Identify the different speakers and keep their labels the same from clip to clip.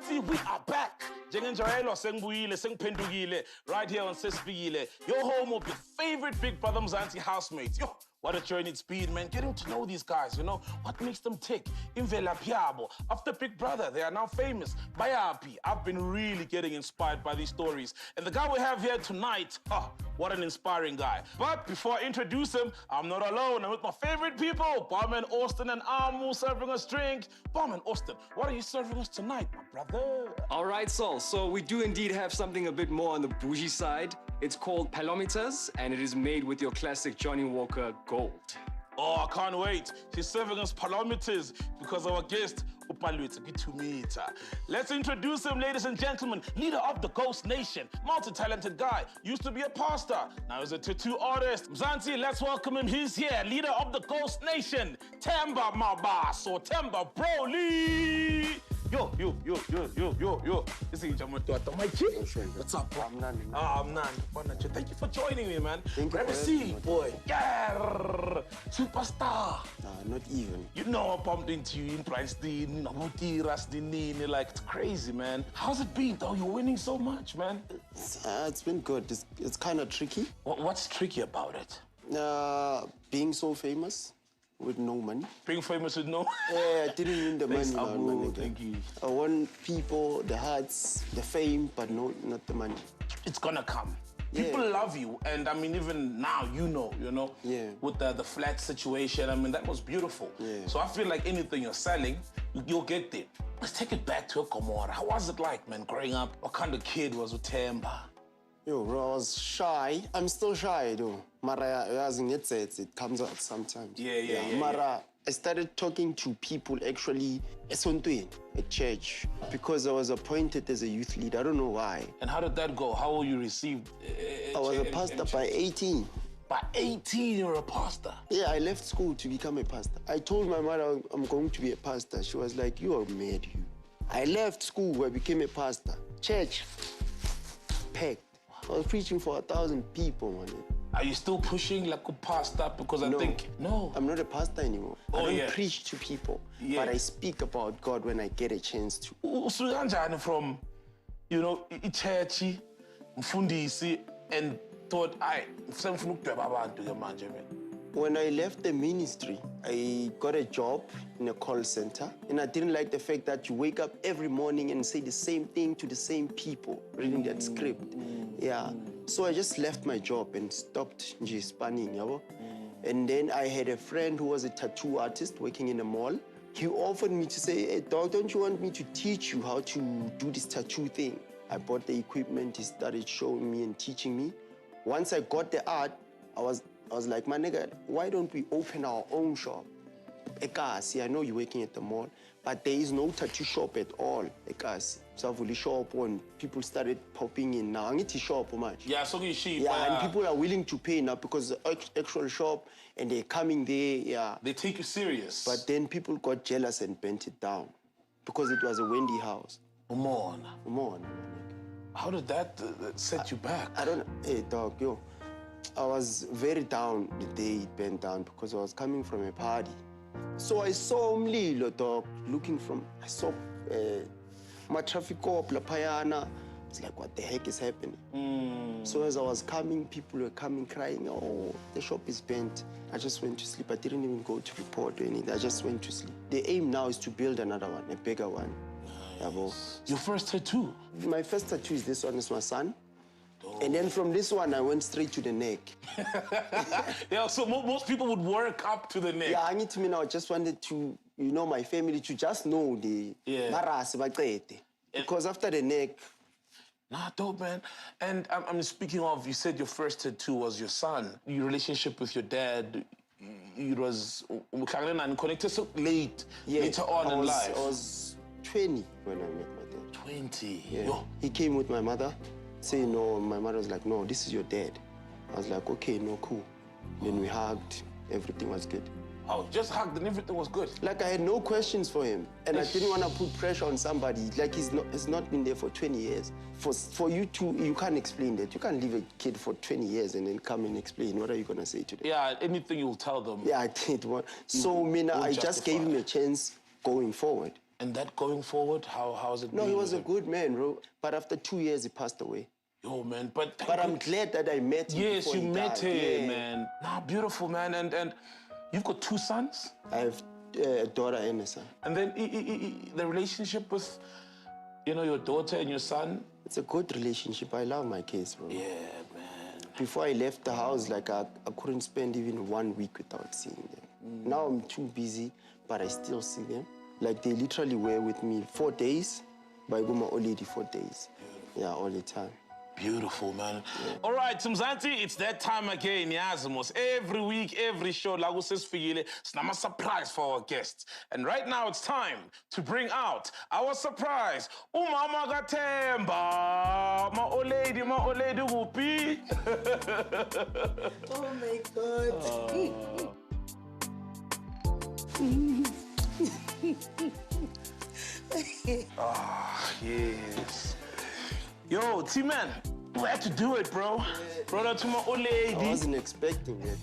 Speaker 1: Mzansi, we are back. Njengenjayelo sengibuyile sengiphendukile right here on FIKILE, your home of your favorite Big Brother Mzansi housemates. Yo, what a journey it's been, man. Getting to know these guys, you know, what makes them tick. Imvelaphi yabo. After Big Brother, they are now famous. Bayaphi. I've been really getting inspired by these stories. And the guy we have here tonight, what an inspiring guy. But before I introduce him, I'm not alone. I'm with my favorite people, Barman Austin and Amu serving us drink. Barman Austin, what are you serving us tonight, my brother?
Speaker 2: All right, Sol. So we do indeed have something a bit more on the bougie side. It's called Palometers, and it is made with your classic Johnny Walker Gold.
Speaker 1: Oh, I can't wait. She's serving us Palometers because our guest, Upalwitsa Gitumita. Let's introduce him, ladies and gentlemen. Leader of the Ghost Nation, multi-talented guy. Used to be a pastor, now he's a tattoo artist. Mzansi, let's welcome him. He's here, leader of the Ghost Nation, Themba, my boss, or Themba Broly. Yo. This is Jamatota, my chick. What's up, bro? I'm Nani. Thank you for joining me, man. Grab a seat, boy. Yeah. Superstar.
Speaker 3: Not even.
Speaker 1: You know I bumped into you in Princeton, like, it's crazy, man. How's it been, though? You're winning so much, man.
Speaker 3: It's been good. It's kind of tricky.
Speaker 1: What's tricky about it?
Speaker 3: Being so famous with no money.
Speaker 1: Being famous with no?
Speaker 3: Yeah, I didn't win the
Speaker 1: Thanks,
Speaker 3: money.
Speaker 1: Abu. Thank you.
Speaker 3: I want people, the hearts, the fame, but not the money.
Speaker 1: It's gonna come. People love you, and I mean, even now, you know, with the flat situation, I mean, that was beautiful.
Speaker 3: Yeah.
Speaker 1: So I feel like anything you're selling, you'll get there. Let's take it back to Gomorrah. How was it like, man, growing up? What kind of kid was Themba?
Speaker 3: Yo, bro, I was shy. I'm still shy, though. Mara, it comes out sometimes.
Speaker 1: Yeah.
Speaker 3: Mara, I started talking to people actually at church because I was appointed as a youth leader. I don't know why.
Speaker 1: And how did that go? How were you received?
Speaker 3: I was a pastor by 18.
Speaker 1: By 18, you're a pastor?
Speaker 3: Yeah, I left school to become a pastor. I told my mother I'm going to be a pastor. She was like, you are mad, you. I left school, I became a pastor. Church, packed. I was preaching for 1,000 people, man.
Speaker 1: Are you still pushing like a pastor? Because I think, no.
Speaker 3: I'm not a pastor anymore. I don't preach to people, but I speak about God when I get a chance to.
Speaker 1: From, you know, church, mfundisi, and thought,
Speaker 3: when I left the ministry, I got a job in a call center, and I didn't like the fact that you wake up every morning and say the same thing to the same people, reading that script. Yeah. So I just left my job and stopped spanning, you know? And then I had a friend who was a tattoo artist working in a mall. He offered me to say, hey, dog, don't you want me to teach you how to do this tattoo thing? I bought the equipment, he started showing me and teaching me. Once I got the art, I was like, my nigga, why don't we open our own shop? Ekasi, I know you're working at the mall, but there is no tattoo shop at all. Ekasi. So I've really shop when people started popping in now. I need to shop much.
Speaker 1: Yeah, so you see.
Speaker 3: Yeah, and people are willing to pay now because the actual shop and they're coming there, yeah.
Speaker 1: They take you serious.
Speaker 3: But then people got jealous and bent it down because it was a Wendy house.
Speaker 1: Come on. How did that set you back?
Speaker 3: I don't know. Hey, dog, yo. I was very down the day it bent down because I was coming from a party. So I saw Mlilo, dog, I saw my traffic cop, La Payana. It's like, what the heck is happening? So as I was coming, people were coming crying, oh, the shop is bent. I just went to sleep. I didn't even go to report or anything. I just went to sleep. The aim now is to build another one, a bigger one.
Speaker 1: Nice. Your first tattoo?
Speaker 3: My first tattoo is this one, is my son. And then from this one, I went straight to the neck.
Speaker 1: Yeah, so most people would work up to the neck.
Speaker 3: Yeah, I just wanted to, you know, my family to just know the marasi. Because after the neck...
Speaker 1: Nah, dope, man. And I'm speaking of, you said your first tattoo was your son. Your relationship with your dad, it was connected so later on in life.
Speaker 3: I was 20 when I met my dad.
Speaker 1: 20?
Speaker 3: Yeah.
Speaker 1: Yo.
Speaker 3: He came with my mother, saying, no, my mother was like, no, this is your dad. I was like, okay, no, cool. Then we hugged, everything was good.
Speaker 1: Oh, just hugged and everything was good?
Speaker 3: Like, I had no questions for him, and I didn't want to put pressure on somebody. Like, he's not been there for 20 years. For you to, you can't explain that. You can't leave a kid for 20 years and then come and explain. What are you going to say to them?
Speaker 1: Yeah, anything you'll tell them.
Speaker 3: Yeah, I did. So, Mina, I just gave him a chance going forward.
Speaker 1: And that going forward, how's it
Speaker 3: No,
Speaker 1: been
Speaker 3: he was a
Speaker 1: with him?
Speaker 3: good man, bro. But after 2 years, he passed away.
Speaker 1: Yo, man, but
Speaker 3: I'm glad that I met him.
Speaker 1: yes,
Speaker 3: before
Speaker 1: you
Speaker 3: he
Speaker 1: met
Speaker 3: died.
Speaker 1: him,
Speaker 3: Yeah.
Speaker 1: man. Nah, beautiful, man. And you've got 2 sons?
Speaker 3: I have a daughter and a son.
Speaker 1: And then the relationship with, your daughter and your son?
Speaker 3: It's a good relationship. I love my kids, bro.
Speaker 1: Yeah, man.
Speaker 3: Before I left the house, like I couldn't spend even 1 week without seeing them. Now I'm too busy, but I still see them. Like they literally were with me 4 days, but I go my old lady 4 days. Yeah, all the time.
Speaker 1: Beautiful, man. Yeah. All right, Mzansi, it's that time again, Yazimos. Every week, every show, like says FIKILE, it's a surprise for our guests. And right now, it's time to bring out our surprise. Umama Themba, my old lady, whoopee.
Speaker 4: Oh, my God.
Speaker 1: Yes. Yo, T-Man, you had to do it, bro. Brother to my old lady.
Speaker 3: I wasn't expecting it.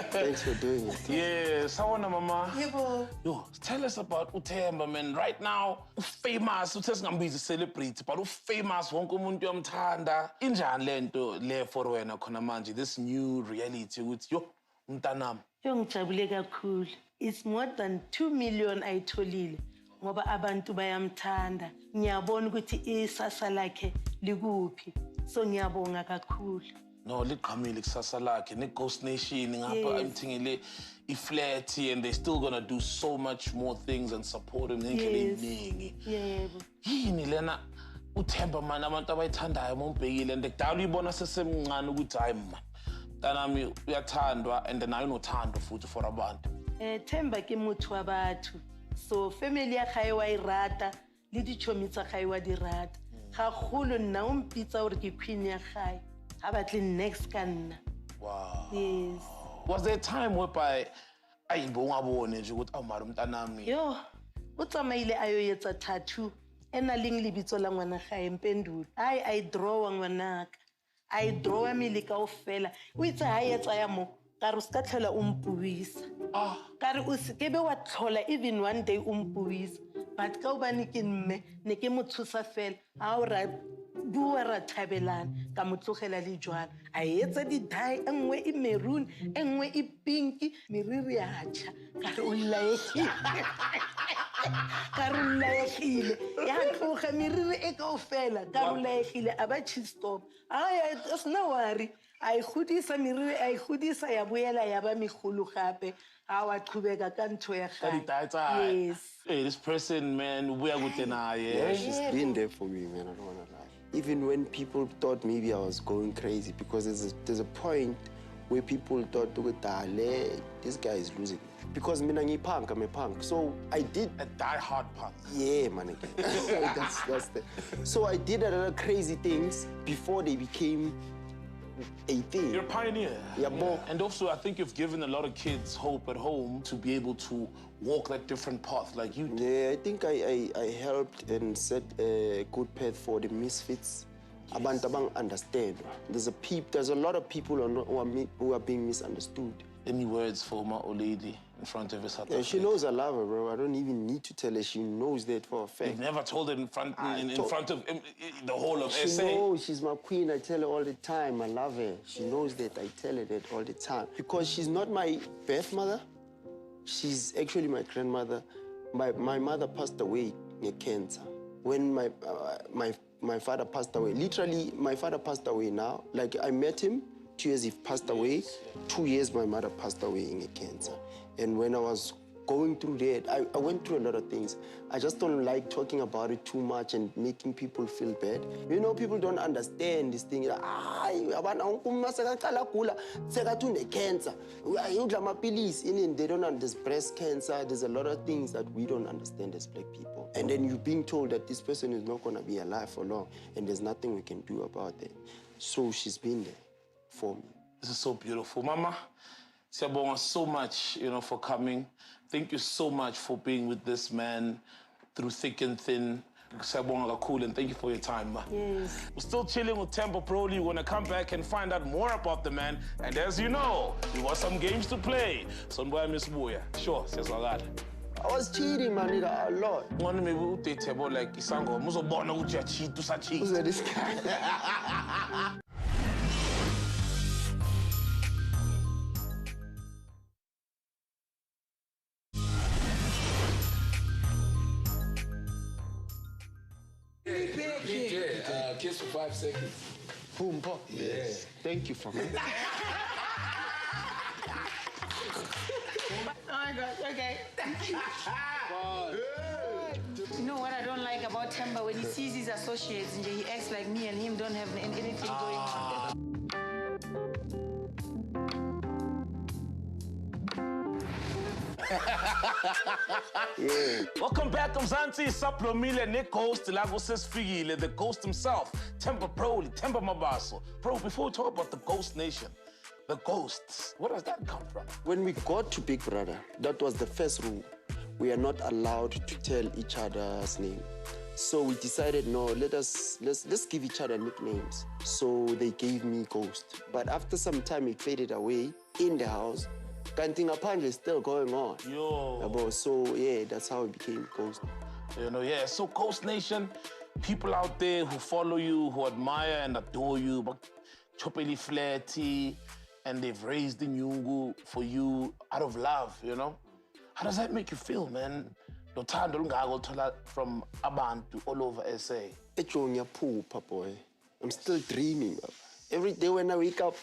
Speaker 3: Thanks for doing it.
Speaker 1: Yes, how are you, Mama?
Speaker 4: Yebo.
Speaker 1: Yo, tell us about Themba, man. Right now, famous, busy celebrity, but famous, wonke umuntu uyamthanda. Injani lento le for wena khona manje, this new reality with yo, mntanami.
Speaker 4: Ngijabule kakhulu. It's more than 2 million ayitholile ngoba abantu bayamthanda. Ngiyabona ukuthi isasa lakhe likuphi. So ngiyabonga kakhulu.
Speaker 1: No, liqhamile kusasa lakhe ne Ghost Nation ngapha emthingile iflat and they're still going to do so much more things and support him ngendlela eningi.
Speaker 4: Yebo.
Speaker 1: Yini lena Themba man abantu abayithandayo mombhekile and kudala uyibona sesemncane ukuthi hayi man. Mntanami uyathandwa and nayo unothando futhi for abantu.
Speaker 4: Themba ke motho wa batho. So family ya gae wa irata le dichomi tsa gae wa di rata. Ga golo nna o mpitsa hore ke queen ya gae. Ha batle next ka nna.
Speaker 1: Wow.
Speaker 4: Yes.
Speaker 1: Was there a time whereby ayibongabone nje ukuthi awumara umntanami?
Speaker 4: Yo, o tsamaile ayo yetsa tattoo ena leng lebitso la ngwana gae Mpendulo. I draw ngwanaka. I draw me le kaofela. O itse ha yetsa ya mo ka re ska tlhola o mpuisa. Ka re o se ke be wa tlhola even one day o mpuisa. But ka obane ke mme ne ke mo tshosa fela. Ha o ra bua ra thabelana ka motlogela le jwana. A yetsa di dye engwe e maroon, engwe e pink, meriri ya tjha. Ka re o laegile. Ka re o laegile. Ya tloga meriri e kaofela. Ka re o laegile a ba chi stop. It's no worry. I godisa meriri, I godisa ya boela ya ba megolo gape. Ha wa qhubeka ka ntho ya gae. Yes.
Speaker 1: Hey, this person, man, we are good
Speaker 3: Yeah, she's been there for me, man. I don't want to lie. Even when people thought maybe I was going crazy, because there's a point where people thought, this guy is losing. Because I'm a punk. So I did
Speaker 1: a die-hard punk.
Speaker 3: Yeah, man. that's the. So I did a lot of crazy things before they became a thing.
Speaker 1: You're a pioneer.
Speaker 3: Yeah, yeah.
Speaker 1: And also, I think you've given a lot of kids hope at home to be able to walk that different path like you did.
Speaker 3: Yeah, I think I helped and set a good path for the misfits. Abantu abang understand. There's a lot of people who are being misunderstood.
Speaker 1: Any words for my old lady in front of us?
Speaker 3: Yeah, she knows I love her, bro. I don't even need to tell her. She knows that for a fact.
Speaker 1: You've never told her in front of the whole of SA?
Speaker 3: She knows she's my queen. I tell her all the time I love her. She knows that. I tell her that all the time. Because she's not my birth mother. She's actually my grandmother. My mother passed away in cancer. When my father passed away, literally, my father passed away now. Like, I met him, 2 years he passed away. 2 years my mother passed away in cancer. And when I was going through that, I went through a lot of things. I just don't like talking about it too much and making people feel bad. You know, people don't understand this thing. Cancer. They don't understand. There's breast cancer. There's a lot of things that we don't understand as black people. And then you're being told that this person is not going to be alive for long, and there's nothing we can do about it. So she's been there for me.
Speaker 1: This is so beautiful. Mama, siyabonga so much, for coming. Thank you so much for being with this man through thick and thin. Siyabonga kakhulu, and thank you for your time, ma.
Speaker 4: Yes.
Speaker 1: We're still chilling with Themba Proli. We're gonna come back and find out more about the man. And as you know, we got some games to play. So, Miss Buya. Sure, says all that.
Speaker 3: I was cheating, my nigga, a lot.
Speaker 1: One maybe we date about like isango. Muso bona uja cheat to sa cheat.
Speaker 3: Who's this guy?
Speaker 5: Kiss for 5 seconds.
Speaker 3: Boom, pop. Yes. Thank you for me.
Speaker 6: Oh my gosh, okay. You know what I don't like about Themba? When he sees his associates and he acts like me and him don't have anything going on.
Speaker 3: Yeah.
Speaker 1: Welcome back, Mzansi Saplomile ne Ghost Lago says FIKILE, the ghost himself, Themba Proli, Themba Mabaso. Bro, before we talk about the Ghost Nation, the ghosts, where does that come from?
Speaker 3: When we got to Big Brother, that was the first rule. We are not allowed to tell each other's name. So we decided, no, let's give each other nicknames. So they gave me Ghost. But after some time, it faded away in the house. Kanting Apanja is still going on.
Speaker 1: Yo.
Speaker 3: So yeah, that's how it became Ghost.
Speaker 1: You know, yeah. So Ghost Nation, people out there who follow you, who admire and adore you, but chopeli flirty, and they've raised the nyungu for you out of love, you know? How does that make you feel, man? From Abantu all over SA.
Speaker 3: Boy. I'm still dreaming. Every day when I wake up,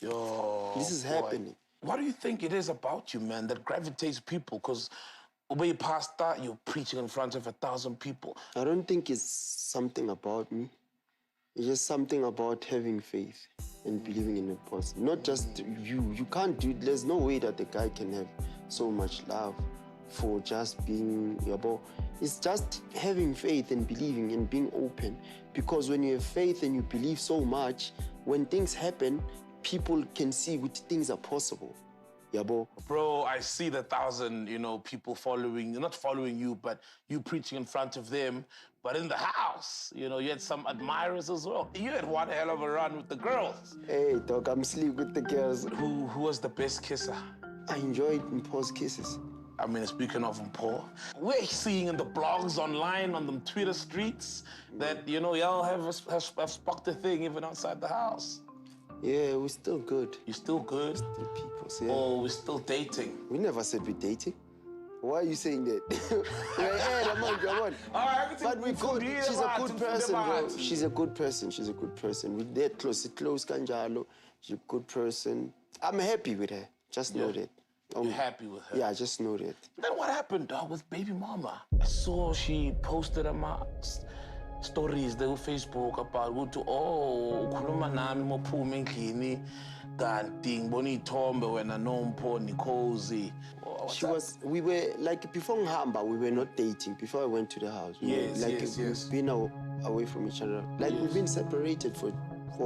Speaker 1: Yo,
Speaker 3: this is
Speaker 1: boy.
Speaker 3: happening.
Speaker 1: What do you think it is about you, man, that gravitates people? Because when you pass that, you're preaching in front of 1,000 people.
Speaker 3: I don't think it's something about me. It's just something about having faith and believing in a person. Not just you. You can't do, there's no way that the guy can have so much love for just being yabo. It's just having faith and believing and being open. Because when you have faith and you believe so much, when things happen, people can see which things are possible. Yabo.
Speaker 1: Bro, I see the 1,000, people following, not following you, but you preaching in front of them. But in the house, you had some admirers as well. You had one hell of a run with the girls.
Speaker 3: Hey, dog, I'm sleep with the girls.
Speaker 1: Who was the best kisser?
Speaker 3: I enjoyed Mpho's kisses.
Speaker 1: I mean, speaking of Mpho, we're seeing in the blogs online, on the Twitter streets, that, y'all have sparked a thing even outside the house.
Speaker 3: Yeah, we're still good.
Speaker 1: You still good?
Speaker 3: Still people, yeah.
Speaker 1: Oh, we're still dating.
Speaker 3: We never said we're dating. Why are you saying that? Come on. But we're good. She's a good person, bro. She's a good person. We're that close. Close kanjalo. She's a good person. I'm happy with her. Just know that.
Speaker 1: You're happy with her?
Speaker 3: Yeah, just know that.
Speaker 1: Then what happened, dog, with baby mama? I saw she posted on my stories there on Facebook about ukhuluma nami mophuma endlini kanti ngibona iy'thombe wena noMpho nikhozi.
Speaker 3: We were, like, before Nhamba, we were not dating. Before I went to the house.
Speaker 1: Yes.
Speaker 3: We've been away from each other. Like, we've been separated for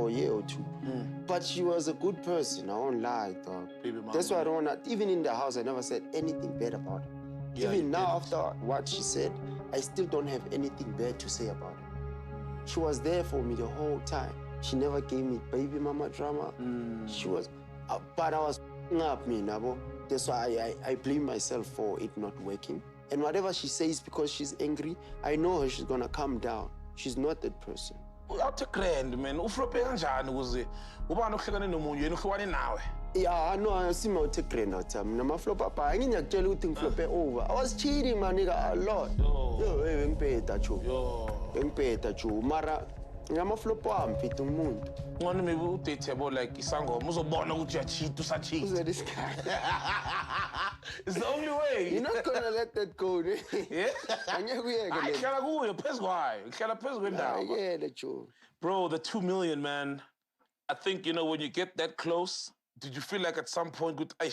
Speaker 3: a year or two. But she was a good person, I won't lie, dog. That's why I don't want to, even in the house, I never said anything bad about her.
Speaker 1: Yeah,
Speaker 3: even now, after what she said, I still don't have anything bad to say about her. She was there for me the whole time. She never gave me baby mama drama. She was, but I was up me, Nabo. That's why I blame myself for it not working. And whatever she says because she's angry, I know her, she's gonna calm down. She's not that person.
Speaker 1: Awuthi grand, man. Uflophe kanjani ukuze ubani okuhlekane nomunye yena uhlukane nawe?
Speaker 3: Yeah, no, I see my take grand out time. Nama flop up. I didn't tell you thing flop over. I was cheating, my nigga, a lot. Yo, hey, pay Tatoo. Yo, pay Tatoo. Mara, nama flop am fit umuntu.
Speaker 1: Ngani maybe udate yabo like isangoma uzobona ukuthi uyacheat usacheat.
Speaker 3: Who's this guy?
Speaker 1: It's the only way.
Speaker 3: You're not gonna let that go, eh?
Speaker 1: Yeah?
Speaker 3: Angeke
Speaker 1: Ngihlala kuyo phezu kwayo. Ngihlala phezu kwendawo.
Speaker 3: Yeah, that's true.
Speaker 1: Bro, the 2 million, man. I think, when you get that close, did you feel like at some point, good, I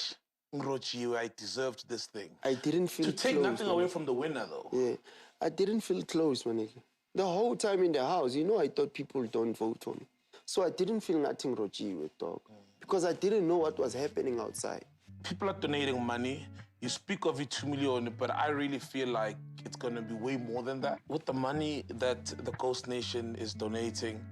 Speaker 1: deserved this thing?
Speaker 3: I didn't feel
Speaker 1: to take
Speaker 3: close,
Speaker 1: nothing away from the winner, though.
Speaker 3: Yeah, I didn't feel close, my nigga. The whole time in the house, I thought people don't vote on me. So I didn't feel nothing Roji with, dog. Because I didn't know what was happening outside.
Speaker 1: People are donating money. You speak of it 2 million, but I really feel like it's going to be way more than that. With the money that the Ghost Nation is donating,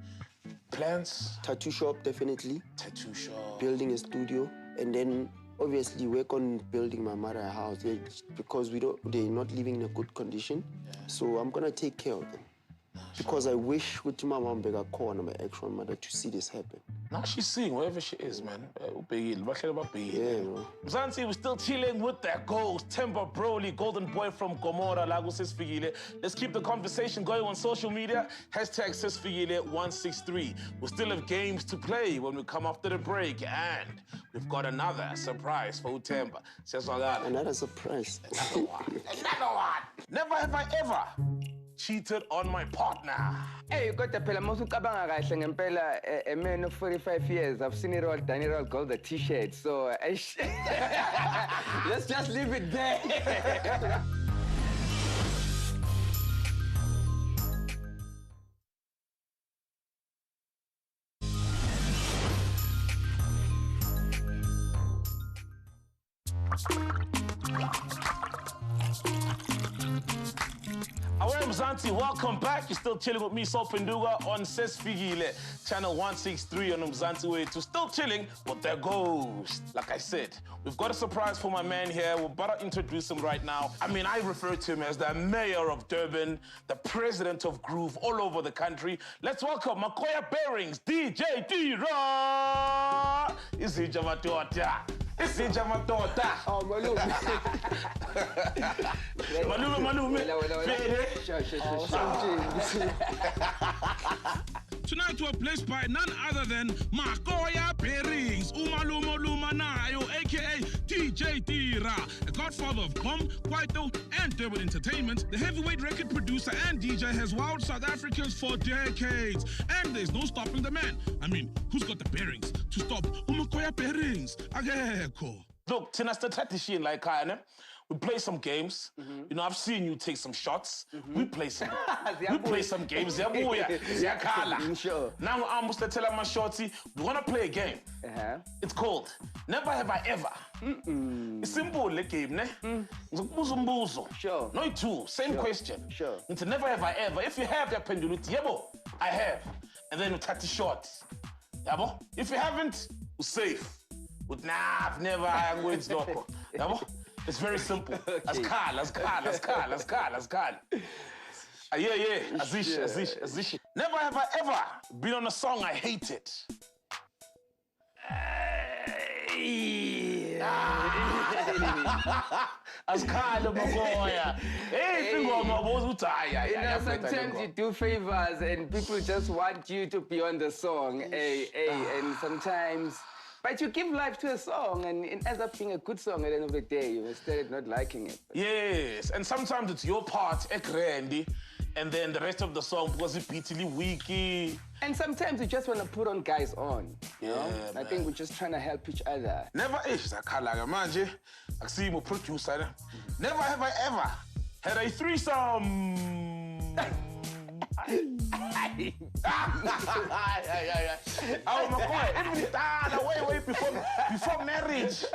Speaker 1: plans?
Speaker 3: Tattoo shop, definitely.
Speaker 1: Tattoo shop.
Speaker 3: Building a studio. And then obviously work on building my mother a house because they're not living in a good condition. So I'm gonna take care of them. Because I wish with my mom, my actual mother, to see this happen.
Speaker 1: Now she's seeing wherever she is, man.
Speaker 3: Yeah, bro.
Speaker 1: Mzansi, we're still chilling with that ghost, Themba Broly, golden boy from Gomora, Lago FIKILE. Let's keep the conversation going on social media. Hashtag FIKILE163. We still have games to play when we come after the break. And we've got another surprise for Themba.
Speaker 3: Another surprise.
Speaker 1: Another one. Never have I ever cheated on my partner.
Speaker 7: Hey, kodwa phela mawusucabanga kahle ngempela a man of 45 years. I've seen it all, done it all, gold the t-shirt. So let's just leave it there.
Speaker 1: Aware Mzansi, welcome back. You're still chilling with me, Sopenduga, on FIKILE, channel 163 on Mzansi Way to still chilling with their ghost. Like I said, we've got a surprise for my man here. We're about to introduce him right now. I mean, I refer to him as the mayor of Durban, the president of groove all over the country. Let's welcome Makoya Bearings, DJ D-Ra! Isija Matota. Isija Matota.
Speaker 7: Oh, Malume.
Speaker 1: Malume.
Speaker 7: Sure.
Speaker 1: Tonight we're placed by none other than Makoya Bearings, Umalumo Lumanayo, aka DJ D-Ra, a godfather of Kom, Kwaito, and Durban Entertainment. The heavyweight record producer and DJ has wowed South Africans for decades, and there's no stopping the man. I mean, who's got the bearings to stop Makoya Bearings? Ageko. Look, Tinasta Tatishin like Kayane. We play some games. You know, I've seen you take some shots. We play some games. Sure. Now I'm going to tell my shorty, we're going to play a game. It's called Never Have I Ever. It's simple, the game, ne?
Speaker 7: Sure.
Speaker 1: No, two, same question.
Speaker 7: Sure.
Speaker 1: It's never have I ever. If you have that pendulity, yebo, I have. And then you cut the short. Yabo? If you haven't, we're safe. But nah, I've never, I'm going to do. Yabo? It's very simple. As Carl. Yeah. Azish. Never have I ever been on a song I hated. As Carl,
Speaker 7: sometimes you do favors and people just want you to be on the song. And sometimes... But you give life to a song and it ends up being a good song at the end of the day. You instead not liking it.
Speaker 1: Yes, and sometimes it's your part, Ekrendi, and then the rest of the song was a bitterly wiki.
Speaker 7: And sometimes you just want to put on guys on. You know? I think we're just trying to help each other.
Speaker 1: Never is a kalaga manje. I see him a producer. Never have I ever had a threesome. Oh my God! Wait before marriage.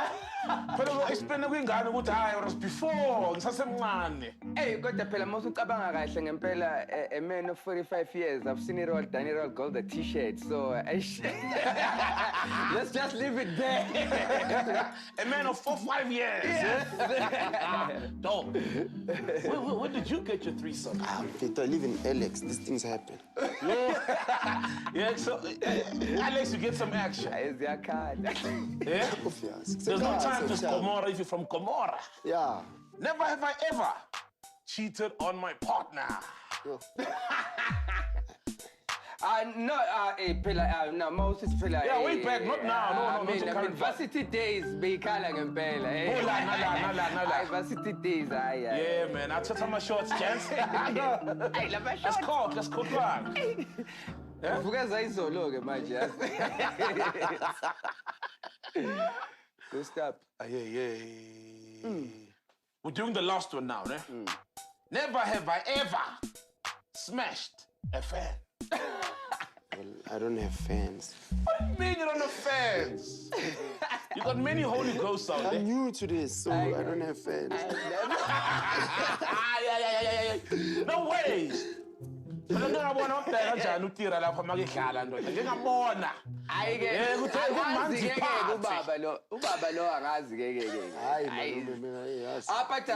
Speaker 1: Pero explain kwingane ukuthi hayi was before ngisasemncane.
Speaker 7: Hey, kodwa phela mawusucabanga kahle ngempela a man of 45 years. I've seen it all, done it all, gold the t-shirt. So let's just leave it there.
Speaker 1: A man of 45 years.
Speaker 7: Yes.
Speaker 1: Dope. Where did you get your threesome?
Speaker 3: I live in Alex. These things happen.
Speaker 1: Yeah, so Alex, you get some action.
Speaker 7: Is your card?
Speaker 1: Yeah? There's no time to Gomora if you're from Gomora.
Speaker 3: Yeah.
Speaker 1: Never have I ever cheated on my partner.
Speaker 7: No, most is Pilla.
Speaker 1: Yeah, way back, not now. No,
Speaker 7: I mean, varsity days, FIKILE ngempela.
Speaker 1: Nala.
Speaker 7: Varsity days,
Speaker 1: Yeah, man, I took my shorts, chance. Let's cook one.
Speaker 7: Uvukaza izolo-ke manje. Good stop.
Speaker 1: Yeah. We're doing the last one now, ne? Never have I ever smashed a fan.
Speaker 3: Well, I don't have fans.
Speaker 1: What do you mean you don't have fans? You got many Holy Ghosts out there.
Speaker 3: I'm new to this, so I don't have fans.
Speaker 1: Yeah. No ways. But I'm not ngiyabona ubheka kanjani uTira lapha makidlala ndoda. Ngiyabona.
Speaker 7: Hayi-ke,
Speaker 1: Yeah, kuthe
Speaker 7: angazi-ke
Speaker 1: kumanzi
Speaker 7: ubaba lo angazi-ke.
Speaker 3: Hayi mina yes.
Speaker 7: But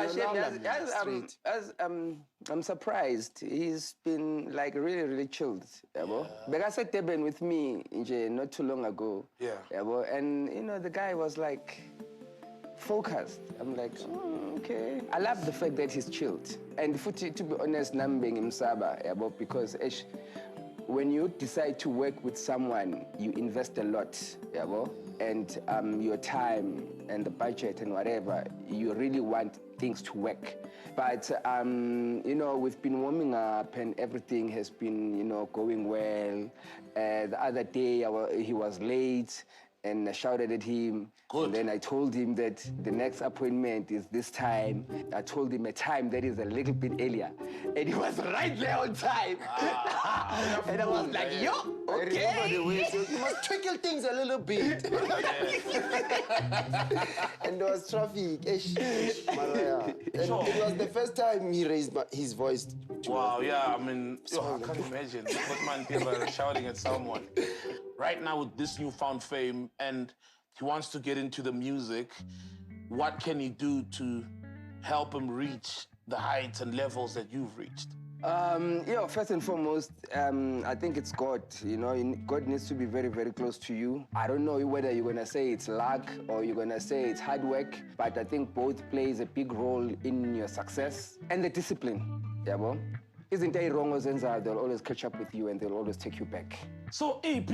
Speaker 7: I'm surprised. He's been like really chilled, yabo. Because at Durban with me not too long ago.
Speaker 1: Yeah.
Speaker 7: Yabo. And you know the guy was like focused. I'm like, okay. I love the fact that he's chilled. And to be honest, Nambing Msaba, yabo, because when you decide to work with someone, you invest a lot, yabo, and your time and the budget and whatever, you really want things to work. But, you know, we've been warming up and everything has been, you know, going well. The other day, he was late and I shouted at him.
Speaker 1: Good.
Speaker 7: And then I told him that the next appointment is this time. I told him a time that is a little bit earlier. And he was right there on time. And I was like, yo, okay.
Speaker 3: I remember the way you must twinkle things a little bit. And there was traffic. Maria. And
Speaker 1: Sure.
Speaker 3: it was the first time he raised his voice.
Speaker 1: Wow, yeah, I mean, I can't imagine that man Themba shouting at someone. Right now with this newfound fame and he wants to get into the music, what can he do to help him reach the heights and levels that you've reached?
Speaker 7: First and foremost, I think it's God. You know, God needs to be very close to you. I don't know whether you're gonna say it's luck or you're gonna say it's hard work, but I think both plays a big role in your success and the discipline. Yabo? Isn't it wrong as they'll always catch up with you and they'll always take you back.
Speaker 1: So EP,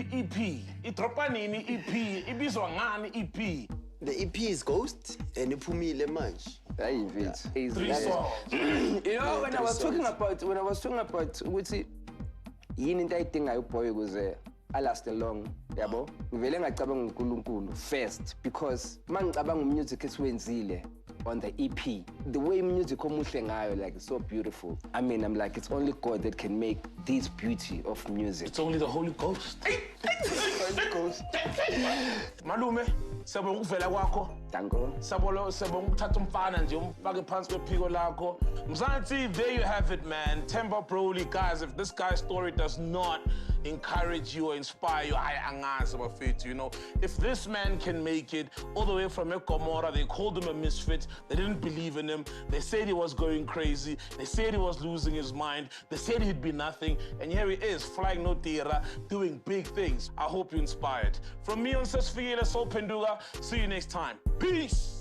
Speaker 1: idropa nini EP, ibizwa ngani EP?
Speaker 3: The EP is Ghost and Iphumile manje.
Speaker 7: Three
Speaker 1: 3 songs.
Speaker 7: You know, when I was talking about ukuthi yini into ayidingayo boy ukuze I last long, yabo. Ngivele ngacabanga uNkulunkulu first because mangicabanga music esiwenzile on the EP, the way music omuhle ngayo, like it's so beautiful. I mean, I'm like, it's only God that can make this beauty of music.
Speaker 1: It's only the Holy Ghost.
Speaker 3: Holy Ghost.
Speaker 1: Malume, siyabonga ukuvela kwakho.
Speaker 7: Dango.
Speaker 1: Siyabonga ukuthatha umfana nje umfake phansi kwephiko lakho. Mzansi, there you have it, man. Themba Broly, guys, if this guy's story does not encourage you or inspire you, you know, if this man can make it all the way from Ekomora, they called him a misfit, they didn't believe in him, they said he was going crazy, they said he was losing his mind, they said he'd be nothing, and here he is, flying no tira, doing big things. I hope you're inspired. From me on FIKILE, Penduga, see you next time. Peace!